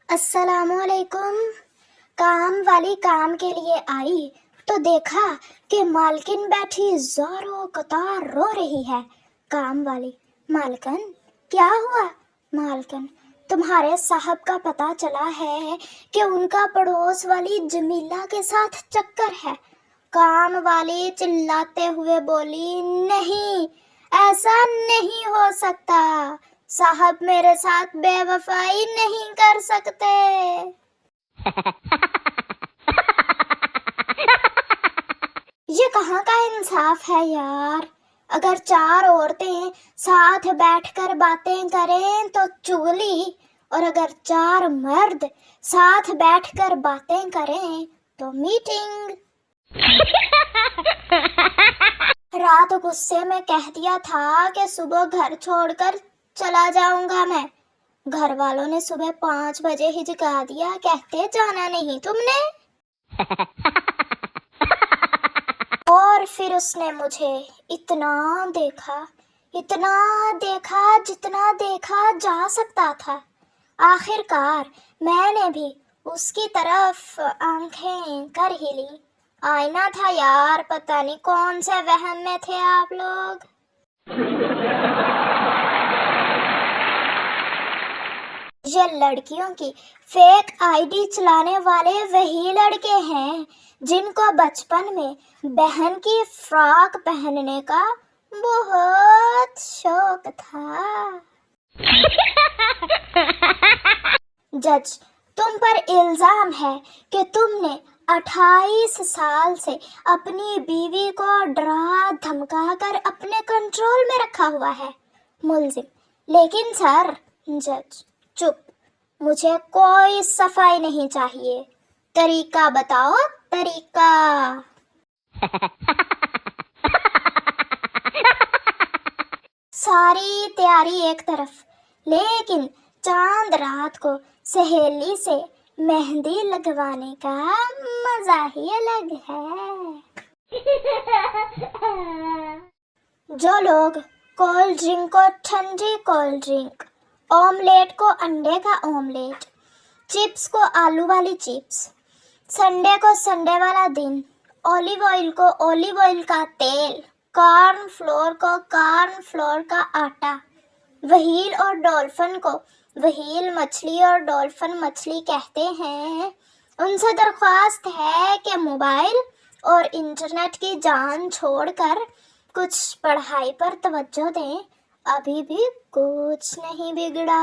السلام علیکم۔ کام والی کام کے لیے آئی تو دیکھا کہ مالکن بیٹھی زوروں قطار رو رہی ہے۔ کام والی: مالکن کیا ہوا؟ مالکن: تمہارے صاحب کا پتہ چلا ہے کہ ان کا پڑوس والی جمیلہ کے ساتھ چکر ہے۔ کام والی چلاتے ہوئے بولی: نہیں، ایسا نہیں ہو سکتا، صاحب میرے ساتھ بے وفائی نہیں کر سکتے۔ یہ کہاں کا انصاف ہے یار؟ اگر 4 عورتیں ساتھ بیٹھ کر باتیں کریں تو چغلی، اور اگر 4 مرد ساتھ بیٹھ کر باتیں کریں تو میٹنگ۔ رات غصے میں کہہ دیا تھا کہ صبح گھر چھوڑ کر چلا جاؤں گا میں۔ گھر والوں نے صبح 5 بجے ہی جگا دیا، کہتے جانا نہیں تم نے۔ اور پھر اس نے مجھے اتنا دیکھا جتنا دیکھا جا سکتا تھا۔ آخر کار میں نے بھی اس کی طرف آنکھیں کر ہی لی۔ آئینہ تھا یار، پتہ نہیں کون سے وہم میں تھے آپ لوگ۔ یہ لڑکیوں کی فیک آئی ڈی چلانے والے وہی لڑکے ہیں جن کو بچپن میں بہن کی فراک پہننے کا بہت شوق تھا۔ جج، تم پر الزام ہے کہ تم نے 28 سال سے اپنی بیوی کو ڈرا دھمکا کر اپنے کنٹرول میں رکھا ہوا ہے۔ ملزم: لیکن سر۔ جج: چپ، مجھے کوئی صفائی نہیں چاہیے، طریقہ بتاؤ، طریقہ۔ ساری تیاری ایک طرف، لیکن چاند رات کو سہیلی سے مہندی لگوانے کا مزہ ہی الگ ہے۔ جو لوگ کولڈ ڈرنک کو ٹھنڈی کولڈ ڈرنک، آملیٹ کو انڈے کا آملیٹ، چپس کو آلو والی چپس، سنڈے کو سنڈے والا دن، اولیو آئل کو اولیو آئل کا تیل، کارن فلور کو کارن فلور کا آٹا، وہیل اور ڈولفن کو وہیل مچھلی اور ڈولفن مچھلی کہتے ہیں، ان سے درخواست ہے کہ موبائل اور انٹرنیٹ کی جان چھوڑ کر کچھ پڑھائی پر توجہ دیں، ابھی بھی کچھ نہیں بگڑا۔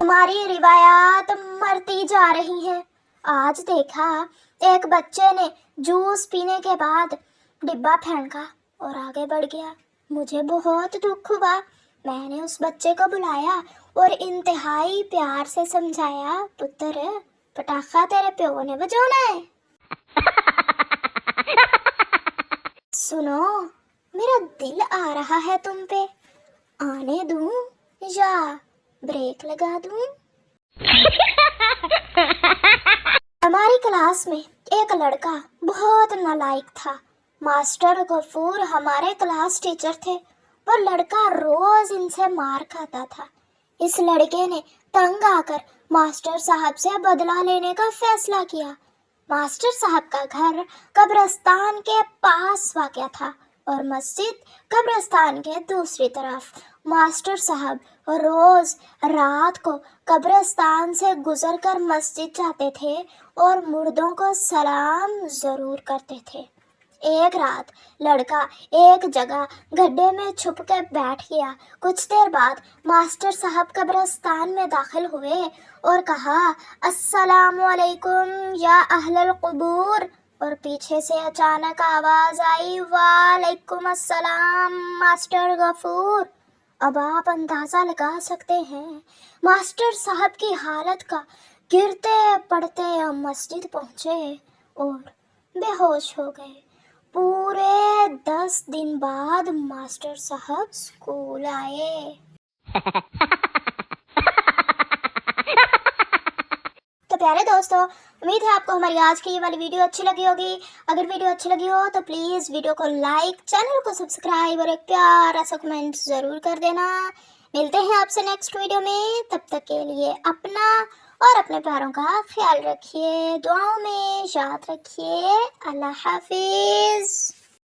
ہماری روایات مرتی جا رہی ہیں۔ آج دیکھا ایک بچے نے جوس پینے کے بعد ڈبہ پھینکا اور آگے بڑھ گیا۔ مجھے بہت دکھ ہوا۔ میں نے اس بچے کو بلایا اور انتہائی پیار سے سمجھایا، پتر، پٹاخہ تیرے پیو نے بجانا ہے۔ سنو، میرا دل آ رہا ہے تم پہ، آنے دوں یا بریک لگا دوں؟ ہماری کلاس میں ایک لڑکا بہت نالائق تھا۔ ماسٹر غفور ہمارے کلاس ٹیچر تھے۔ وہ لڑکا روز ان سے مار کھاتا تھا۔ اس لڑکے نے تنگ آ کر ماسٹر صاحب سے بدلہ لینے کا فیصلہ کیا۔ ماسٹر صاحب کا گھر قبرستان کے پاس واقع تھا اور مسجد قبرستان کے دوسری طرف۔ ماسٹر صاحب روز رات کو قبرستان سے گزر کر مسجد جاتے تھے اور مردوں کو سلام ضرور کرتے تھے۔ ایک رات لڑکا ایک جگہ گڈھے میں چھپ کے بیٹھ گیا۔ کچھ دیر بعد ماسٹر صاحب قبرستان میں داخل ہوئے اور کہا، السلام علیکم یا اہل القبور، اور پیچھے سے اچانک آواز آئی، وعلیکم السلام ماسٹر غفور۔ اب آپ اندازہ لگا سکتے ہیں ماسٹر صاحب کی حالت کا۔ گرتے پڑتے مسجد پہنچے اور بے ہوش ہو گئے۔ پورے 10 دن بعد ماسٹر صاحب اسکول آئے۔ تو پیارے دوستو، امید ہے آپ کو ہماری آج کی یہ والی ویڈیو اچھی لگی ہوگی۔ اگر ویڈیو اچھی لگی ہو تو پلیز ویڈیو کو لائک، چینل کو سبسکرائب اور ایک پیارا سا کمنٹ ضرور کر دینا۔ ملتے ہیں آپ سے نیکسٹ ویڈیو میں، تب تک کے لیے اپنا اور اپنے پیاروں کا خیال رکھیے، دعاؤں میں یاد رکھیے۔ اللہ حافظ۔